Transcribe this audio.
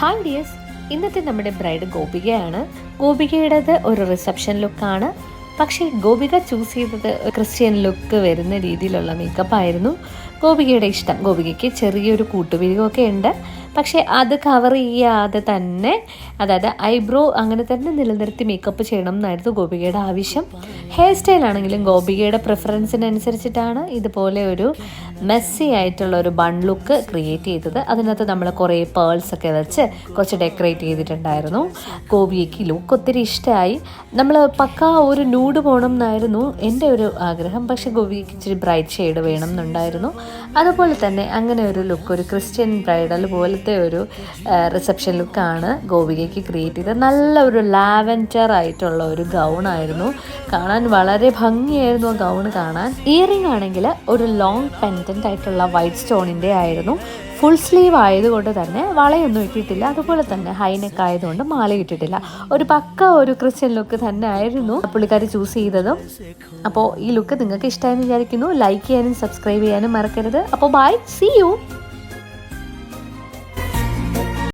Hi dears, ഇന്നത്തെ നമ്മുടെ bride ഗോപികയാണ്. ഗോപികയുടേത് ഒരു റിസപ്ഷൻ ലുക്കാണ്. പക്ഷേ ഗോപിക ചൂസ് ചെയ്തത് ക്രിസ്ത്യൻ ലുക്ക് വരുന്ന രീതിയിലുള്ള മേക്കപ്പ് ആയിരുന്നു. ഗോപികയുടെ ഇഷ്ടം. ഗോപികയ്ക്ക് ചെറിയൊരു കൂട്ടുപിരികൊക്കെ ഉണ്ട്. പക്ഷേ അത് കവർ ചെയ്യാതെ തന്നെ, അതായത് ഐബ്രോ അങ്ങനെ തന്നെ നിലനിർത്തി മേക്കപ്പ് ചെയ്യണം എന്നായിരുന്നു ഗോപികയുടെ ആവശ്യം. ഹെയർ സ്റ്റൈലാണെങ്കിലും ഗോപികയുടെ പ്രിഫറൻസിനനുസരിച്ചിട്ടാണ് ഇതുപോലെ ഒരു മെസ്സി ആയിട്ടുള്ള ഒരു ബൺ ലുക്ക് ക്രിയേറ്റ് ചെയ്തത്. അതിനകത്ത് നമ്മൾ കുറേ പേൾസ് ഒക്കെ വെച്ച് കുറച്ച് ഡെക്കറേറ്റ് ചെയ്തിട്ടുണ്ടായിരുന്നു. ഗോപികയ്ക്ക് ലുക്ക് ഒത്തിരി ഇഷ്ടമായി. നമ്മൾ പക്ക ഒരു നൂഡ് പോകണം എന്നായിരുന്നു എൻ്റെ ഒരു ആഗ്രഹം. പക്ഷേ ഗോപികയ്ക്ക് ഇച്ചിരി ബ്രൈറ്റ് ഷെയ്ഡ് വേണം എന്നുണ്ടായിരുന്നു. അതുപോലെ തന്നെ അങ്ങനെ ഒരു ലുക്ക്, ഒരു ക്രിസ്ത്യൻ ബ്രൈഡൽ പോലത്തെ ഒരു റിസപ്ഷൻ ലുക്കാണ് ഗോപികയ്ക്ക് ക്രിയേറ്റ് ചെയ്തത്. നല്ല ഒരു ലാവൻഡർ ആയിട്ടുള്ള ഒരു ഗൗണായിരുന്നു. കാണാൻ വളരെ ഭംഗിയായിരുന്നു ആ ഗൗണ് കാണാൻ. ഇയറിംഗ് ആണെങ്കിൽ ഒരു ലോങ് പെൻഡൻ്റ് ആയിട്ടുള്ള വൈറ്റ് സ്റ്റോണിൻ്റെ ആയിരുന്നു. ഫുൾ സ്ലീവ് ആയതുകൊണ്ട് തന്നെ വളയൊന്നും ഇട്ടിട്ടില്ല. അതുപോലെ തന്നെ ഹൈനെക്ക് ആയതുകൊണ്ട് മാല ഇട്ടിട്ടില്ല. ഒരു പക്ക ഒരു ക്രിസ്ത്യൻ ലുക്ക് തന്നെ ആയിരുന്നു പുള്ളിക്കാരി ചൂസ് ചെയ്തതും. അപ്പോൾ ഈ ലുക്ക് നിങ്ങൾക്ക് ഇഷ്ടമായെന്ന് വിചാരിക്കുന്നു. ലൈക്ക് ചെയ്യാനും സബ്സ്ക്രൈബ് ചെയ്യാനും മറക്കരുത്. അപ്പോൾ ബൈ, സീ യു.